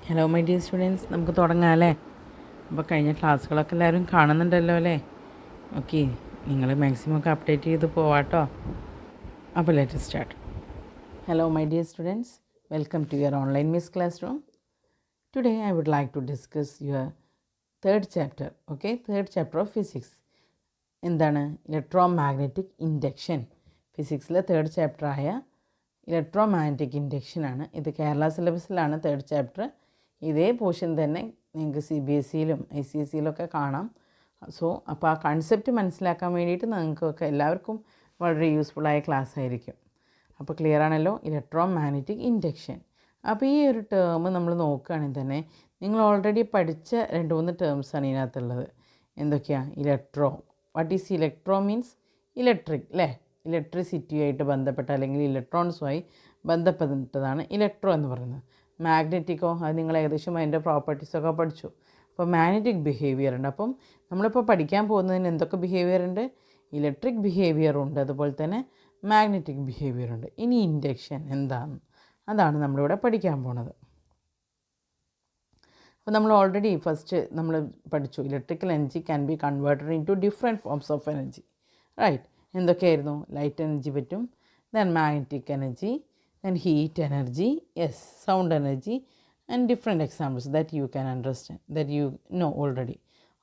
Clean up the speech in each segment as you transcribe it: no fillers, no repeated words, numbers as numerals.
Hello my dear students, നമുക്ക് തുടങ്ങാം അല്ലേ? അപ്പോൾ കഴിഞ്ഞ ക്ലാസ്സുകളൊക്കെ എല്ലാവരും കാണുന്നുണ്ടല്ലോ അല്ലേ? ഓക്കെ, നിങ്ങൾ മാക്സിമം ഒക്കെ അപ്ഡേറ്റ് ചെയ്ത് പോവാട്ടോ. അപ്പോൾ let start. Hello my dear students, welcome to your online miss classroom. Today I would like to discuss your third chapter. Okay, third chapter of physics. എന്താണ്? Electromagnetic induction. ഫിസിക്സിലെ third ചാപ്റ്ററായ electromagnetic ഇൻഡക്ഷനാണ് ഇത്. കേരള സിലബസിലാണ് third chapter. ഇതേ portion തന്നെ നിങ്ങൾക്ക് CBSEയിലും ICSEയിലൊക്കെ കാണാം. അപ്പോൾ ആ കൺസെപ്റ്റ് മനസ്സിലാക്കാൻ വേണ്ടിയിട്ട് നിങ്ങൾക്കൊക്കെ എല്ലാവർക്കും വളരെ യൂസ്ഫുള്ളായ ക്ലാസ് ആയിരിക്കും. അപ്പോൾ ക്ലിയർ ആണല്ലോ, ഇലക്ട്രോ മാഗ്നറ്റിക് ഇൻഡക്ഷൻ. അപ്പോൾ ഈ ഒരു ടേം നമ്മൾ നോക്കുകയാണെങ്കിൽ തന്നെ നിങ്ങൾ ഓൾറെഡി പഠിച്ച 2-3 ടേംസാണ് ഇതിനകത്തുള്ളത്. എന്തൊക്കെയാണ്? Electro. What is electro? Means electric അല്ലേ? ഇലക്ട്രിസിറ്റിയുമായിട്ട് ബന്ധപ്പെട്ട അല്ലെങ്കിൽ ഇലക്ട്രോൺസുമായി ബന്ധപ്പെട്ടതാണ് ഇലക്ട്രോ എന്ന് പറയുന്നത്. മാഗ്നറ്റിക്കോ, അത് നിങ്ങൾ ഏകദേശം അതിൻ്റെ പ്രോപ്പർട്ടീസൊക്കെ പഠിച്ചു. അപ്പോൾ മാഗ്നറ്റിക് ബിഹേവിയർ ഉണ്ട്. അപ്പം നമ്മളിപ്പോൾ പഠിക്കാൻ പോകുന്നതിന് എന്തൊക്കെ ബിഹേവിയർ ഉണ്ട്? ഇലക്ട്രിക് ബിഹേവിയർ ഉണ്ട്, അതുപോലെ തന്നെ മാഗ്നറ്റിക് ബിഹേവിയർ ഉണ്ട്. ഇനി ഇൻഡക്ഷൻ എന്താണ്? അതാണ് നമ്മളിവിടെ പഠിക്കാൻ പോണത്. അപ്പോൾ നമ്മൾ ഓൾറെഡി ഫസ്റ്റ് നമ്മൾ പഠിച്ചു, electrical energy can be converted into different forms of energy. Right? എന്തൊക്കെയായിരുന്നു? ലൈറ്റ് എനർജി പറ്റും, then magnetic energy, then heat energy, yes, sound energy, and different examples that you can understand, that you know already.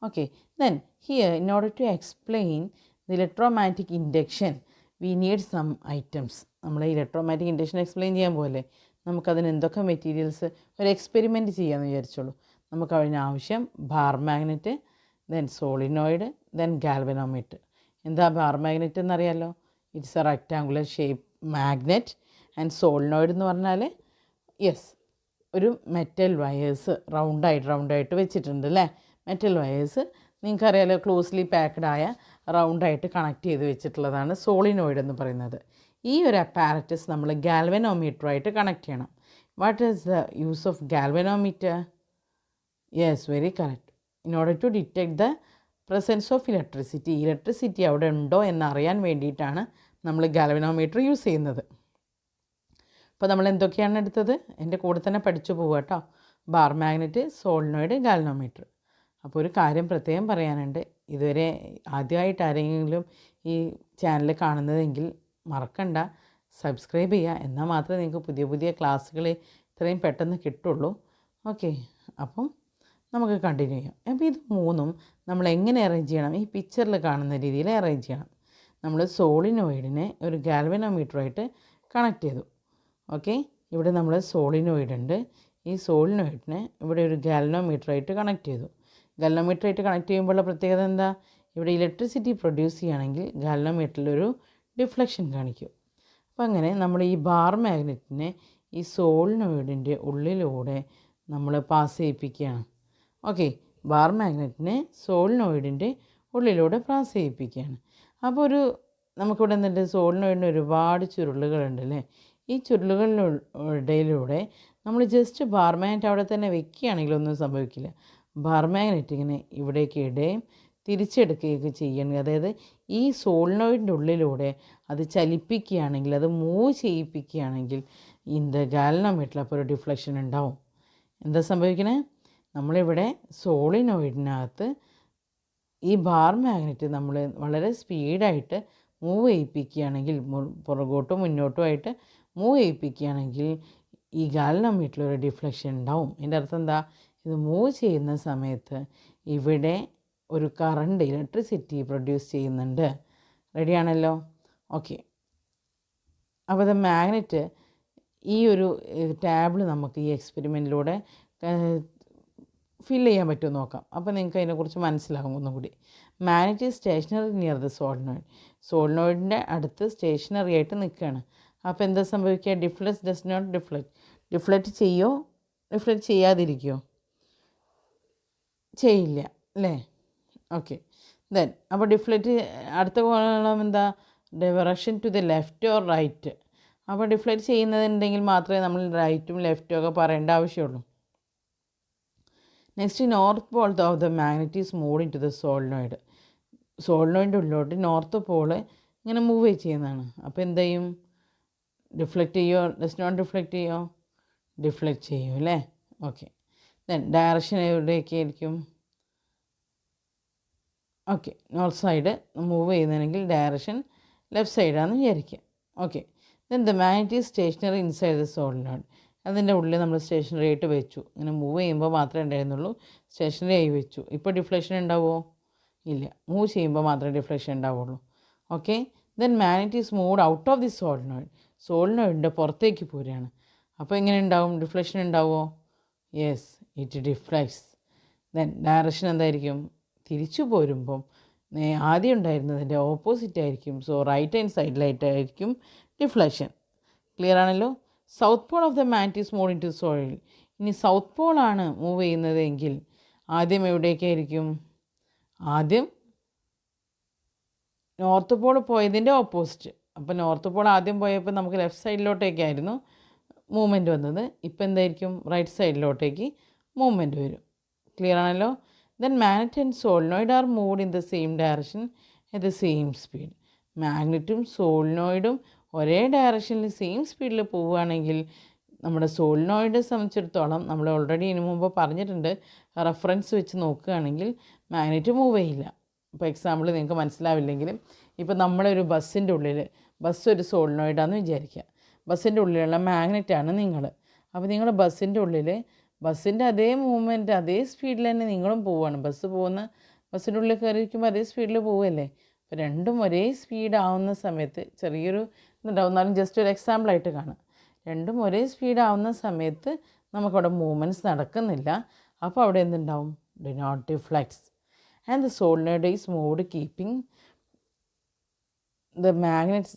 Okay, then here in order to explain the electromagnetic induction we need some items. നമ്മൾ electromagnetic induction explain ചെയ്യാൻ പോലെ നമുക്കതിന് എന്തൊക്കെ materials ഒരു experiment ചെയ്യാമെന്ന് വിചാരിച്ചോളൂ. നമുക്ക് അതിന് ആവശ്യം bar magnet, then solenoid, then galvanometer. എന്താ ബാർ മാഗ്നറ്റ് എന്നറിയാലോ? It's a rectangular shape magnet. And solenoid എന്ന് പറഞ്ഞാൽ യെസ്, ഒരു മെറ്റൽ വയേഴ്സ് റൗണ്ടായിട്ട് വെച്ചിട്ടുണ്ട് അല്ലേ? മെറ്റൽ വയേഴ്സ് നിങ്ങൾക്കറിയാലോ, ക്ലോസ്ലി പാക്ക്ഡായ റൗണ്ടായിട്ട് കണക്ട് ചെയ്ത് വെച്ചിട്ടുള്ളതാണ് സോളിനോയിഡ് എന്ന് പറയുന്നത്. ഈ ഒരു അപ്പാരറ്റസ് നമ്മൾ ഗാൽവനോമീറ്ററുമായിട്ട് കണക്ട് ചെയ്യണം. What is the use of galvanometer? Yes, very correct. In order to detect the presence of electricity അവിടെ ഉണ്ടോ എന്നറിയാൻ വേണ്ടിയിട്ടാണ് നമ്മൾ ഗാൽവനോമീറ്റർ യൂസ് ചെയ്യുന്നത്. അപ്പോൾ നമ്മൾ എന്തൊക്കെയാണ് എടുത്തത്? എൻ്റെ കൂടെ തന്നെ പഠിച്ചു പോവുക കേട്ടോ. Bar magnet, solenoid, galvanometer. അപ്പോൾ ഒരു കാര്യം പ്രത്യേകം പറയാനുണ്ട്. ഇതുവരെ ആദ്യമായിട്ട് ആരെങ്കിലും ഈ ചാനൽ കാണുന്നതെങ്കിൽ മറക്കണ്ട, സബ്സ്ക്രൈബ് ചെയ്യുക. എന്നാൽ മാത്രമേ നിങ്ങൾക്ക് പുതിയ പുതിയ ക്ലാസ്സുകൾ ഇത്രയും പെട്ടെന്ന് കിട്ടുള്ളൂ. ഓക്കെ, അപ്പം നമുക്ക് കണ്ടിന്യൂ ചെയ്യാം. അപ്പോൾ ഇത് മൂന്നും നമ്മൾ എങ്ങനെ അറേഞ്ച് ചെയ്യണം? ഈ പിക്ചറിൽ കാണുന്ന രീതിയിൽ അറേഞ്ച് ചെയ്യണം. നമ്മൾ സോളിനോയിഡിനെ ഒരു ഗാൽവനോമീറ്ററുമായിട്ട് കണക്ട് ചെയ്തു. ഓക്കെ, ഇവിടെ നമ്മൾ സോളിനോയിഡ് ഉണ്ട്. ഈ സോളിനോയിഡിനെ ഇവിടെ ഒരു ഗാൽവനോമീറ്ററായിട്ട് കണക്ട് ചെയ്തു. ഗാൽവനോമീറ്ററായിട്ട് കണക്ട് ചെയ്യുമ്പോഴുള്ള പ്രത്യേകത എന്താ? ഇവിടെ ഇലക്ട്രിസിറ്റി പ്രൊഡ്യൂസ് ചെയ്യുകയാണെങ്കിൽ ഗാൽവനോമീറ്ററിലൊരു ഡിഫ്ലക്ഷൻ കാണിക്കും. അപ്പം അങ്ങനെ നമ്മൾ ഈ ബാർ മാഗ്നറ്റിനെ ഈ സോളിനോയിഡിൻ്റെ ഉള്ളിലൂടെ നമ്മൾ പാസ് ചെയ്യിപ്പിക്കുകയാണ്. ഓക്കെ, ബാർ മാഗ്നറ്റിനെ സോളിനോയിഡിൻ്റെ ഉള്ളിലൂടെ പാസ് ചെയ്യിപ്പിക്കുകയാണ്. അപ്പോൾ നമുക്കിവിടെ എന്നിട്ട് സോളിനോയിഡിന് ഒരുപാട് ചുരുളുകളുണ്ട് അല്ലേ? ഈ ചുരുളുകളിലൂടെ നമ്മൾ ജസ്റ്റ് ബാർ മാഗ്നറ്റ് അവിടെ തന്നെ വെക്കുകയാണെങ്കിലൊന്നും സംഭവിക്കില്ല. ബാർ മാഗ്നറ്റ് ഇങ്ങനെ ഇവിടേക്ക് ഇടുകയും തിരിച്ചെടുക്കുകയൊക്കെ ചെയ്യണമെങ്കിൽ, അതായത് ഈ സോളിനോയിഡിൻ്റെ ഉള്ളിലൂടെ അത് ചലിപ്പിക്കുകയാണെങ്കിൽ, അത് മൂവ് ചെയ്യിപ്പിക്കുകയാണെങ്കിൽ ഇൻ ദ ഗാൽവനോമീറ്ററിൽ അപ്പോൾ ഒരു ഡിഫ്ലക്ഷൻ ഉണ്ടാവും. എന്താ സംഭവിക്കണേ? നമ്മളിവിടെ സോളിനോയിഡിനകത്ത് ഈ ബാർ മാഗ്നറ്റ് നമ്മൾ വളരെ സ്പീഡായിട്ട് മൂവ് ചെയ്യിപ്പിക്കുകയാണെങ്കിൽ, പുറകോട്ടും മുന്നോട്ടുമായിട്ട് മൂവ് ചെയ്യിപ്പിക്കുകയാണെങ്കിൽ ഈ ഗാൽവനോമീറ്ററിൽ ഒരു ഡിഫ്ലക്ഷൻ ഉണ്ടാവും. എൻ്റെ അർത്ഥം എന്താ? ഇത് മൂവ് ചെയ്യുന്ന സമയത്ത് ഇവിടെ ഒരു കറണ്ട്, ഇലക്ട്രിസിറ്റി പ്രൊഡ്യൂസ് ചെയ്യുന്നുണ്ട്. റെഡിയാണല്ലോ? ഓക്കെ, അപ്പോൾ ദ മാഗ്നറ്റ്, ഈ ഒരു ടാബിൾ നമുക്ക് ഈ എക്സ്പെരിമെൻറ്റിലൂടെ ഫിൽ ചെയ്യാൻ പറ്റുമോ നോക്കാം. അപ്പോൾ നിങ്ങൾക്ക് അതിനെക്കുറിച്ച് മനസ്സിലാകും ഒന്നും കൂടി. Magnet is stationary near the solenoid. സോളിനോയിഡിൻ്റെ അടുത്ത് സ്റ്റേഷനറി ആയിട്ട് നിൽക്കുകയാണ്. അപ്പോൾ എന്താ സംഭവിക്കുക? ഡസ് നോട്ട് ഡിഫ്ലക്റ്റ് ചെയ്യോ? ഡിഫ്ലക്റ്റ് ചെയ്യാതിരിക്കുമോ? ചെയ്യില്ല അല്ലേ? ഓക്കെ, ദെൻ അപ്പോൾ ഡിഫ്ലക്റ്റ് അടുത്ത കോളം എന്താ? Direction to the left or right. അപ്പോൾ ഡിഫ്ലക്റ്റ് ചെയ്യുന്നതുണ്ടെങ്കിൽ മാത്രമേ നമ്മൾ റൈറ്റും ലെഫ്റ്റും ഒക്കെ പറയേണ്ട ആവശ്യമുള്ളൂ. Next, north pole of the magnet is move in to the solenoid. സോളിനോയിഡിൻ്റെ ഉള്ളിലോട്ട് നോർത്ത് പോള് ഇങ്ങനെ മൂവ് ചെയ്യുന്നതാണ്. അപ്പോൾ എന്ത് ചെയ്യും? ഡിഫ്ലക്റ്റ് ചെയ്യുമോ? ഡസ് നോട്ട് ഡിഫ്ലക്റ്റ് ചെയ്യുമോ? ഡിഫ്ലക്റ്റ് ചെയ്യും അല്ലേ? ഓക്കെ, ദെൻ ഡയറക്ഷൻ എവിടേക്കായിരിക്കും? ഓക്കെ, നോർത്ത് സൈഡ് മൂവ് ചെയ്യുന്നതെങ്കിൽ ഡയറക്ഷൻ ലെഫ്റ്റ് സൈഡാണെന്ന് വിചാരിക്കുക. Okay, then the magnet is stationary inside the solenoid. അതിൻ്റെ ഉള്ളിൽ നമ്മൾ സ്റ്റേഷനറി ആയിട്ട് വെച്ചു. ഇങ്ങനെ മൂവ് ചെയ്യുമ്പോൾ മാത്രമേ ഉണ്ടായിരുന്നുള്ളൂ, സ്റ്റേഷനറി ആയി വെച്ചു. ഇപ്പോൾ ഡിഫ്ലക്ഷൻ ഉണ്ടാവുമോ? ഇല്ല, മൂവ് ചെയ്യുമ്പോൾ മാത്രമേ ഡിഫ്ലക്ഷൻ ഉണ്ടാവുള്ളൂ. Okay, then magnet is moved out of the solenoid. സോളിനോയിഡിൻ്റെ പുറത്തേക്ക് പോരുകയാണ്. അപ്പോൾ എങ്ങനെ ഉണ്ടാവും? ഡിഫ്ലക്ഷൻ ഉണ്ടാവുമോ? Yes, it deflects. Then direction എന്തായിരിക്കും? തിരിച്ചു പോരുമ്പം ആദ്യം ഉണ്ടായിരുന്നതിൻ്റെ ഓപ്പോസിറ്റ് ആയിരിക്കും. സോ റൈറ്റ് ഹാൻഡ് സൈഡിലായിട്ടായിരിക്കും ഡിഫ്ലക്ഷൻ. ക്ലിയർ ആണല്ലോ? South pole of the magnet is move in to soil. ഇനി സൗത്ത് പോളാണ് മൂവ് ചെയ്യുന്നതെങ്കിൽ ആദ്യം എവിടേക്കായിരിക്കും? ആദ്യം നോർത്ത് പോൾ പോയതിൻ്റെ ഓപ്പോസിറ്റ്. അപ്പോൾ നോർത്ത് പോൾ ആദ്യം പോയപ്പോൾ നമുക്ക് ലെഫ്റ്റ് സൈഡിലോട്ടേക്കായിരുന്നു മൂവ്മെൻറ്റ് വന്നത്. ഇപ്പോൾ എന്തായിരിക്കും? റൈറ്റ് സൈഡിലോട്ടേക്ക് മൂവ്മെൻറ്റ് വരും. ക്ലിയർ ആണല്ലോ? Then magnet and solenoid are moved in the same direction at the same speed. മാഗ്നറ്റും സോളിനോയിഡും ഒരേ ഡയറക്ഷനിൽ സെയിം സ്പീഡിൽ പോവുകയാണെങ്കിൽ നമ്മുടെ സോളിനോയിഡ് സംബന്ധിച്ചിടത്തോളം നമ്മൾ ഓൾറെഡി ഇതിനു മുമ്പ് പറഞ്ഞിട്ടുണ്ട്, റെഫറൻസ് വെച്ച് നോക്കുകയാണെങ്കിൽ മാഗ്നറ്റ് മൂവ് ചെയ്യില്ല. ഇപ്പോൾ എക്സാമ്പിൾ നിങ്ങൾക്ക് മനസ്സിലാവില്ലെങ്കിലും, ഇപ്പോൾ നമ്മളൊരു ബസ്സിൻ്റെ ഉള്ളിൽ, ബസ് ഒരു സോളിനോയിഡാണെന്ന് വിചാരിക്കുക. ബസ്സിൻ്റെ ഉള്ളിലുള്ള മാഗ്നറ്റാണ് നിങ്ങൾ. അപ്പോൾ നിങ്ങൾ ബസ്സിൻ്റെ ഉള്ളിൽ ബസ്സിൻ്റെ അതേ മൂവ്മെൻറ്റ് അതേ സ്പീഡിൽ തന്നെ നിങ്ങളും പോവുകയാണ്. ബസ്സിൻ്റെ ഉള്ളിൽ കയറിയിരിക്കുമ്പോൾ അതേ സ്പീഡിൽ പോവുകയല്ലേ. അപ്പോൾ രണ്ടും ഒരേ സ്പീഡാവുന്ന സമയത്ത് ചെറിയൊരു ഇതുണ്ടാവും, എന്നാലും ജസ്റ്റ് ഒരു എക്സാമ്പിളായിട്ട് കാണാം. രണ്ടും ഒരേ സ്പീഡാവുന്ന സമയത്ത് നമുക്കവിടെ മൂവ്മെൻറ്റ്സ് നടക്കുന്നില്ല. അപ്പോൾ അവിടെ എന്തുണ്ടാവും? Do not deflects. And the solenoid is moved keeping the magnet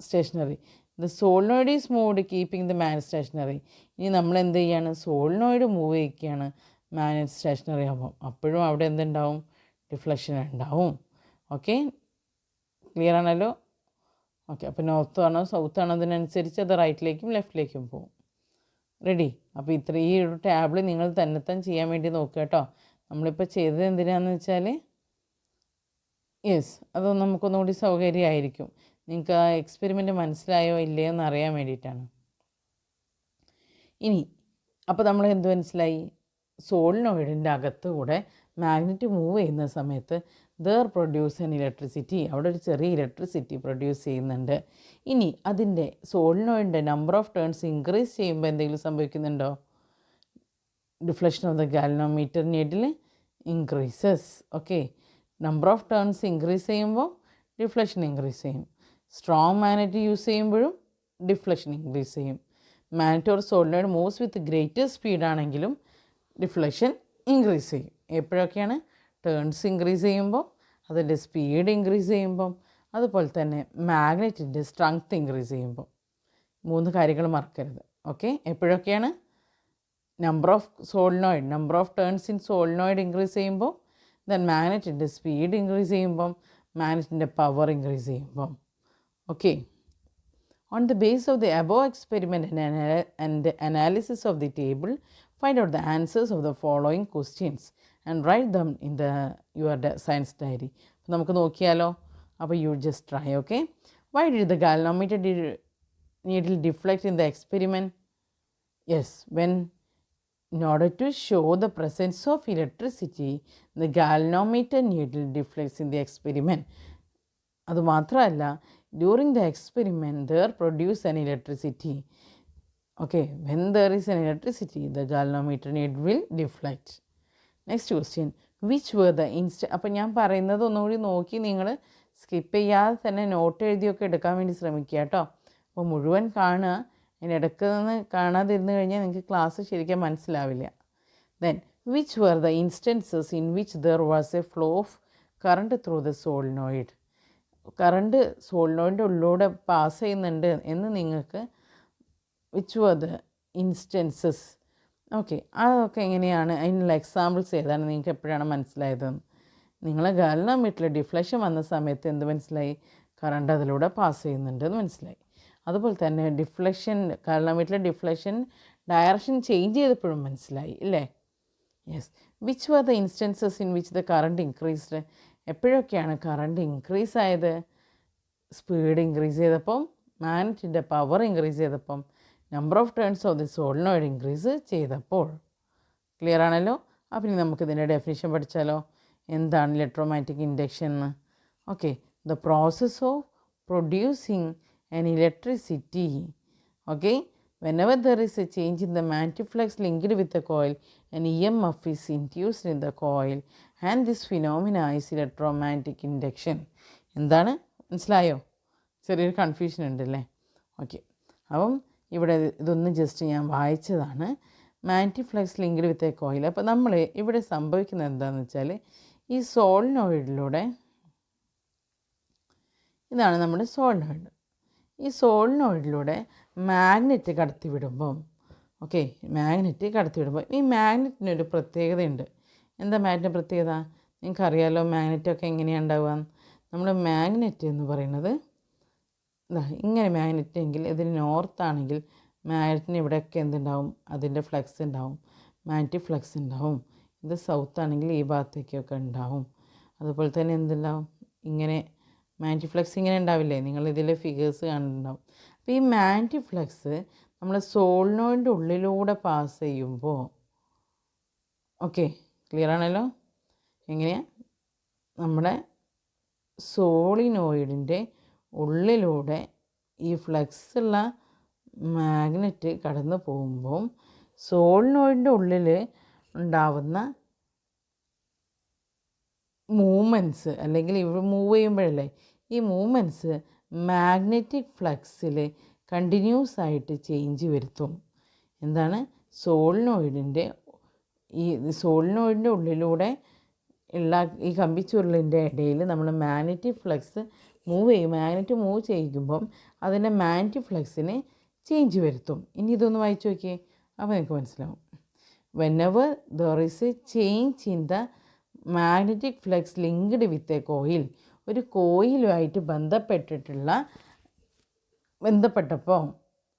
stationary. The solenoid is moved keeping the magnet stationary. ഇനി നമ്മൾ എന്ത് ചെയ്യാണ്? സോളിനോയിഡ് മൂവ് ചെയ്യിക്കുകയാണ് മാഗ്നറ്റ് സ്റ്റേഷനറി ആകുമ്പോൾ. അപ്പോഴും അവിടെ എന്തുണ്ടാവും? ഡിഫ്ലക്ഷൻ ഉണ്ടാവും. ഓക്കെ, ക്ലിയർ ആണല്ലോ? ഓക്കെ, അപ്പോൾ നോർത്ത് ആണോ സൗത്ത് ആണോ അതിനനുസരിച്ച് അത് റൈറ്റിലേക്കും ലെഫ്റ്റിലേക്കും പോകും. റെഡി? അപ്പോൾ ഈ ഒരു ടാബിൾ നിങ്ങൾ തന്നെത്താൻ ചെയ്യാൻ വേണ്ടി നോക്കുക കേട്ടോ. നമ്മളിപ്പോൾ ചെയ്തത് എന്തിനാണെന്ന് വെച്ചാൽ, യെസ്, അത് നമുക്കൊന്നുകൂടി സൗകര്യമായിരിക്കും. നിങ്ങൾക്ക് ആ എക്സ്പെരിമെൻറ്റ് മനസ്സിലായോ ഇല്ലയോ എന്ന് അറിയാൻ വേണ്ടിയിട്ടാണ്. ഇനി അപ്പോൾ നമ്മൾ എന്ത് മനസ്സിലായി? സോളിനോയിഡിൻ്റെ അകത്തുകൂടെ മാഗ്നറ്റ് മൂവ് ചെയ്യുന്ന സമയത്ത് ദർ പ്രൊഡ്യൂസ് ആൻ ഇലക്ട്രിസിറ്റി. അവിടെ ഒരു ചെറിയ ഇലക്ട്രിസിറ്റി പ്രൊഡ്യൂസ് ചെയ്യുന്നുണ്ട്. ഇനി അതിൻ്റെ സോളിനോയിഡിൻ്റെ നമ്പർ ഓഫ് ടേൺസ് ഇൻക്രീസ് ചെയ്യുമ്പോൾ എന്തെങ്കിലും സംഭവിക്കുന്നുണ്ടോ? Deflection of the galvanometer needle increases. Okay, number of turns increase ചെയ്യുമ്പോൾ ഡിഫ്ലക്ഷൻ ഇൻക്രീസ് ചെയ്യും. സ്ട്രോങ് മാഗ്നറ്റ് യൂസ് ചെയ്യുമ്പോഴും ഡിഫ്ലക്ഷൻ ഇൻക്രീസ് ചെയ്യും. Magnet or solenoid moves with greater സ്പീഡാണെങ്കിലും ഡിഫ്ലക്ഷൻ ഇൻക്രീസ് ചെയ്യും. എപ്പോഴൊക്കെയാണ്? ടേൺസ് ഇൻക്രീസ് ചെയ്യുമ്പോൾ, അതിൻ്റെ സ്പീഡ് ഇൻക്രീസ് ചെയ്യുമ്പം, അതുപോലെ തന്നെ മാഗ്നറ്റിൻ്റെ സ്ട്രെങ്ത് ഇൻക്രീസ് ചെയ്യുമ്പോൾ. 3 കാര്യങ്ങൾ മറക്കരുത്. ഓക്കെ, എപ്പോഴൊക്കെയാണ്? Number of turns in solenoid increase ചെയ്യുമ്പോൾ, ദെൻ മാഗ്നറ്റിൻ്റെ സ്പീഡ് ഇൻക്രീസ് ചെയ്യുമ്പം, മാഗ്നറ്റിൻ്റെ പവർ ഇൻക്രീസ് ചെയ്യുമ്പം. Okay, on the basis of the above experiment and analysis of the table, find out the answers of the following questions and write them in your science diary. അപ്പോൾ നമുക്ക് നോക്കിയാലോ? അപ്പോൾ you just try. Okay, why did the galvanometer needle deflect in the experiment? Yes, when in order to show the presence of electricity, the galvanometer needle deflects in the experiment. അതുമാത്രമല്ല, during the experiment there produce an electricity. Okay, when there is an electricity, the galvanometer needle will deflect. Next question, which were the അപ്പോൾ ഞാൻ പറയുന്നത് ഒന്നുകൂടി നോക്കി നിങ്ങൾ skip ചെയ്യാതെ തന്നെ not എഴുതിയൊക്കെ എടുക്കാൻ വേണ്ടി ശ്രമിക്കുക കേട്ടോ. അപ്പോൾ മുഴുവൻ കാണുക. അതിനിടയ്ക്ക് നിന്ന് കാണാതിരുന്നു കഴിഞ്ഞാൽ നിങ്ങൾക്ക് ക്ലാസ് ശരിക്കും മനസ്സിലാവില്ല. Then, which were the instances in which there was a flow of current through the solenoid? Current സോളിനോയിഡിൻ്റെ ഉള്ളിലൂടെ പാസ് ചെയ്യുന്നുണ്ട് എന്ന് നിങ്ങൾക്ക് which were the instances. Okay, അതൊക്കെ എങ്ങനെയാണ്? അതിനുള്ള എക്സാമ്പിൾസ് ഏതാണ്? നിങ്ങൾക്ക് എപ്പോഴാണ് മനസ്സിലായതെന്ന്? നിങ്ങൾ ഗാൽവനോമീറ്ററിൽ ഡിഫ്ലക്ഷൻ വന്ന സമയത്ത് എന്ത് മനസ്സിലായി? കറണ്ട് അതിലൂടെ പാസ് ചെയ്യുന്നുണ്ടെന്ന് മനസ്സിലായി. അതുപോലെ തന്നെ ഗാൽവനോമീറ്ററിലെ ഡിഫ്ലക്ഷൻ ഡയറക്ഷൻ ചേഞ്ച് ചെയ്തപ്പോഴും മനസ്സിലായി ഇല്ലേ? Yes, which were the instances in which the current increased? എപ്പോഴൊക്കെയാണ് കറണ്ട് ഇൻക്രീസ് ആയത്? സ്പീഡ് ഇൻക്രീസ് ചെയ്തപ്പം, മാഗ്നറ്റിൻ്റെ പവർ ഇൻക്രീസ് ചെയ്തപ്പം, number of turns of the solenoid increase ചെയ്തപ്പോൾ. ക്ലിയർ ആണല്ലോ? അപ്പം ഇനി നമുക്കിതിൻ്റെ ഡെഫിനിഷൻ പഠിച്ചാലോ? എന്താണ് ഇലക്ട്രോമാഗ്നറ്റിക് ഇൻഡക്ഷൻ എന്ന്? Okay, the process of producing an electricity. Okay, whenever there is a change in the magnetic flux linked with the coil, an EMF is induced in the coil, and this phenomena is electromagnetic induction. എന്താണ് മനസ്സിലായോ? ചെറിയൊരു confusion ഉണ്ടല്ലേ? Okay, അപ്പം ഇവിടെ ഇതൊന്ന് just ഞാൻ വായിച്ചതാണ്. Magnetic flux linked with a coil. അപ്പോൾ നമ്മൾ ഇവിടെ സംഭവിക്കുന്നത് എന്താണെന്ന് വെച്ചാൽ, ഈ സോളിനോയിഡിലൂടെ, ഇതാണ് നമ്മുടെ സോളിനോയിഡ്, ഈ സോളിനോയിഡിലൂടെ മാഗ്നറ്റ് കടത്തിവിടുമ്പം, ഓക്കെ, മാഗ്നറ്റ് കടത്തിവിടുമ്പോൾ ഈ മാഗ്നറ്റിനൊരു പ്രത്യേകതയുണ്ട്. എന്താ മാഗ്നറ്റിൻ്റെ പ്രത്യേകത? നിങ്ങൾക്കറിയാലോ മാഗ്നറ്റൊക്കെ എങ്ങനെയാണ് ഉണ്ടാവുക. നമ്മൾ മാഗ്നറ്റ് എന്ന് പറയുന്നത് ഇങ്ങനെ മാഗ്നറ്റ് എങ്കിൽ ഇതിന് നോർത്താണെങ്കിൽ മാഗ്നറ്റിന് ഇവിടെയൊക്കെ എന്തുണ്ടാവും? അതിൻ്റെ ഫ്ലക്സ് ഉണ്ടാവും, മാഗ്നറ്റിക് ഫ്ലക്സ് ഉണ്ടാവും. ഇത് സൗത്ത് ആണെങ്കിൽ ഈ ഭാഗത്തേക്കൊക്കെ ഉണ്ടാവും. അതുപോലെ തന്നെ എന്തുണ്ടാവും? ഇങ്ങനെ മാഗ്നറ്റിക് ഫ്ലക്സ് ഇങ്ങനെ ഉണ്ടാവില്ലേ? നിങ്ങളിതിലെ ഫിഗേഴ്സ് കാണുന്നുണ്ടാവും. അപ്പോൾ ഈ മാഗ്നറ്റിക് ഫ്ലക്സ് നമ്മൾ സോളിനോയിഡിൻ്റെ ഉള്ളിലൂടെ പാസ് ചെയ്യുമ്പോൾ, ഓക്കെ, ക്ലിയർ ആണല്ലോ? എങ്ങനെയാണ്? നമ്മുടെ സോളിനോയിഡിൻ്റെ ഉള്ളിലൂടെ ഈ ഫ്ലക്സ് ഉള്ള മാഗ്നറ്റ് കടന്നു പോകുമ്പം സോളിനോയിഡിൻ്റെ ഉള്ളിൽ ഉണ്ടാവുന്ന മൂവ്മെൻറ്റ്സ്, അല്ലെങ്കിൽ ഇവ മൂവ് ചെയ്യുമ്പോഴല്ലേ, ഈ മൂവ്മെൻറ്റ്സ് മാഗ്നറ്റിക് ഫ്ലക്സിൽ കണ്ടിന്യൂസ് ആയിട്ട് ചേഞ്ച് വരുത്തും. എന്താണ്? സോളിനോയിഡിൻ്റെ ഉള്ളിലൂടെ ഉള്ള ഈ കമ്പിച്ചുരുളിൻ്റെ ഇടയിൽ നമ്മൾ മാഗ്നറ്റിക് ഫ്ലക്സ് മൂവ് ചെയ്യും. മാഗ്നറ്റ് മൂവ് ചെയ്യുമ്പം അതിൻ്റെ മാഗ്നറ്റിക് ഫ്ലക്സിന് ചേഞ്ച് വരുത്തും. ഇനി ഇതൊന്ന് വായിച്ചു നോക്കിയേ, അപ്പോൾ നിങ്ങൾക്ക് മനസ്സിലാവും. whenever there is a change in the magnetic flux linked with a coil, ഒരു കോയിലുമായിട്ട് ബന്ധപ്പെട്ടപ്പോൾ,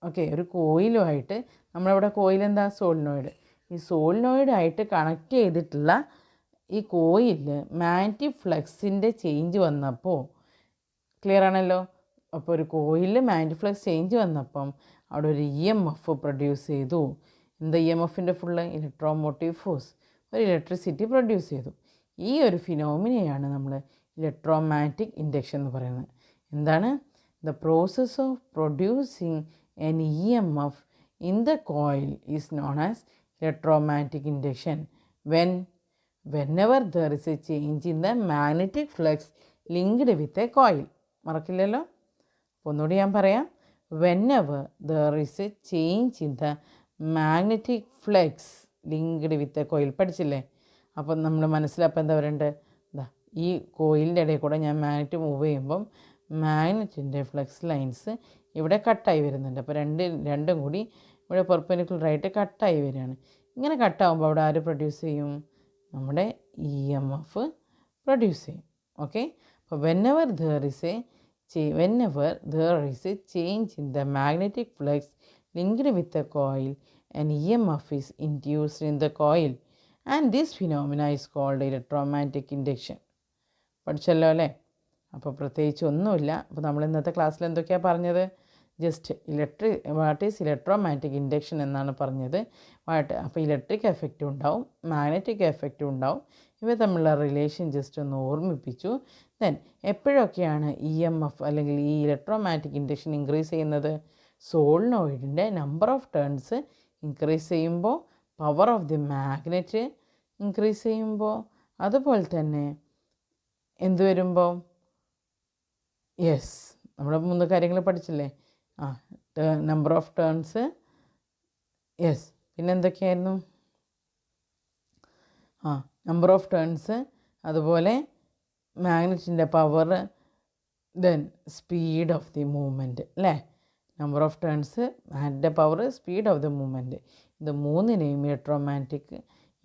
ഓക്കെ, ഒരു കോയിലുമായിട്ട്, നമ്മളിവിടെ കോയിൽ എന്താ? സോളിനോയിഡ്. ഈ സോളിനോയിഡായിട്ട് കണക്ട് ചെയ്തിട്ടുള്ള ഈ കോയിലിൽ മാഗ്നറ്റിക് ഫ്ലക്സിൻ്റെ ചേഞ്ച് വന്നപ്പോൾ, ക്ലിയർ ആണല്ലോ? അപ്പോൾ ഒരു കോയിലിൽ മാഗ്നറ്റിക് ഫ്ലക്സ് ചേഞ്ച് വന്നപ്പം അവിടെ ഒരു EMF പ്രൊഡ്യൂസ് ചെയ്തു. എന്താ EMFൻ്റെ ഫുള്ള്? ഇലക്ട്രോമോട്ടീവ് ഫോഴ്സ്, ഒരു ഇലക്ട്രിസിറ്റി പ്രൊഡ്യൂസ് ചെയ്തു. ഈ ഒരു ഫിനോമിനയാണ് നമ്മൾ ഇലക്ട്രോമാഗ്നറ്റിക് ഇൻഡക്ഷൻ എന്ന് പറയുന്നത്. എന്താണ്? The process of producing N EMF in the coil is known as electromagnetic induction whenever there is a change in the magnetic flux linked with a coil. മറക്കില്ലല്ലോ? ഒന്നുകൂടി ഞാൻ പറയാം. whenever there is a change in the magnetic flux linked with a coil. പഠിച്ചില്ലേ? അപ്പം നമ്മൾ മനസ്സിലപ്പം എന്താ പറയണ്ടത്? ഈ കോയിലിൻ്റെ ഇടയിൽ കൂടെ ഞാൻ മാഗ്നറ്റ് മൂവ് ചെയ്യുമ്പം മാഗ്നറ്റിൻ്റെ ഫ്ലക്സ് ലൈൻസ് ഇവിടെ കട്ടായി വരുന്നുണ്ട്. അപ്പോൾ രണ്ടും കൂടി ഇവിടെ പെർപെൻഡിക്കുലറായിട്ട് കട്ടായി വരികയാണ്. ഇങ്ങനെ കട്ടാകുമ്പോൾ അവിടെ ആര് പ്രൊഡ്യൂസ് ചെയ്യും? നമ്മുടെ EMF പ്രൊഡ്യൂസ് ചെയ്യും. ഓക്കെ, അപ്പോൾ whenever there is a change in the magnetic flux linked with the coil, an EMF is induced in the coil, and this phenomena is called electromagnetic induction. പഠിച്ചല്ലോ അല്ലേ? അപ്പോൾ പ്രത്യേകിച്ച് ഒന്നുമില്ല. അപ്പോൾ നമ്മൾ ഇന്നത്തെ ക്ലാസ്സിൽ എന്തൊക്കെയാണ് പറഞ്ഞത്? Just what is electromagnetic induction എന്നാണ് പറഞ്ഞത്. അപ്പോൾ ഇലക്ട്രിക് എഫക്റ്റും ഉണ്ടാവും, മാഗ്നറ്റിക് എഫക്റ്റും ഉണ്ടാവും. ഇവ തമ്മിലുള്ള റിലേഷൻ ജസ്റ്റ് ഒന്ന് ഓർമ്മിപ്പിച്ചു. ദെൻ എപ്പോഴൊക്കെയാണ് EMF അല്ലെങ്കിൽ ഈ ഇലക്ട്രോമാഗ്നറ്റിക് ഇൻഡക്ഷൻ ഇൻക്രീസ് ചെയ്യുന്നത്? സോളിനോയിഡിൻ്റെ നമ്പർ ഓഫ് ടേൺസ് ഇൻക്രീസ് ചെയ്യുമ്പോൾ, power of the magnet increase ചെയ്യുമ്പോൾ, അതുപോലെ തന്നെ എന്ത് വരുമ്പോൾ, യെസ്, നമ്മൾ 3 കാര്യങ്ങൾ പഠിച്ചില്ലേ? നമ്പർ ഓഫ് ടേൺസ്, യെസ്, പിന്നെ എന്തൊക്കെയായിരുന്നു? നമ്പർ ഓഫ് ടേൺസ്, അതുപോലെ മാഗ്നറ്റിൻ്റെ power, then speed of the movement അല്ലേ? നമ്പർ ഓഫ് ടേൺസ്, മാഗ്നറ്റിൻ്റെ power, speed of the movement, ഇത് മൂന്നിനെയും ഇലക്ട്രോമാഗ്നറ്റിക്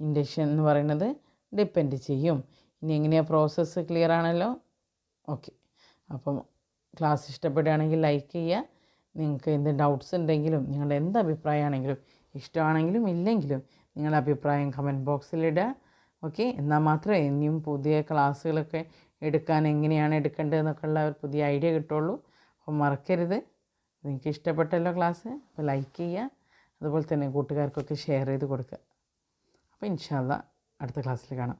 ഇൻഡക്ഷൻ എന്ന് പറയുന്നത് ഡിപ്പെൻഡ് ചെയ്യും. ഇനി എങ്ങനെയാണ് പ്രോസസ്സ്? ക്ലിയർ ആണല്ലോ? ഓക്കെ, അപ്പം ക്ലാസ് ഇഷ്ടപ്പെടുകയാണെങ്കിൽ ലൈക്ക് ചെയ്യുക. നിങ്ങൾക്ക് എന്ത് ഡൗട്ട്സ് ഉണ്ടെങ്കിലും, നിങ്ങളുടെ എന്ത് അഭിപ്രായമാണെങ്കിലും, ഇഷ്ടമാണെങ്കിലും ഇല്ലെങ്കിലും, നിങ്ങളുടെ അഭിപ്രായം കമൻറ്റ് ബോക്സിലിടുക. ഓക്കെ, എന്നാൽ മാത്രമേ ഇനിയും പുതിയ ക്ലാസ്സുകളൊക്കെ എടുക്കാൻ എങ്ങനെയാണ് എടുക്കേണ്ടതെന്നൊക്കെ ഉള്ള ഒരു പുതിയ ഐഡിയ കിട്ടുള്ളൂ. അപ്പോൾ മറക്കരുത്. നിങ്ങൾക്ക് ഇഷ്ടപ്പെട്ടല്ലോ ക്ലാസ്? അപ്പോൾ ലൈക്ക് ചെയ്യുക, അതുപോലെ തന്നെ കൂട്ടുകാർക്കൊക്കെ ഷെയർ ചെയ്ത് കൊടുക്കുക. അപ്പോൾ ഇൻഷാ അല്ലാ അടുത്ത ക്ലാസ്സിൽ കാണാം.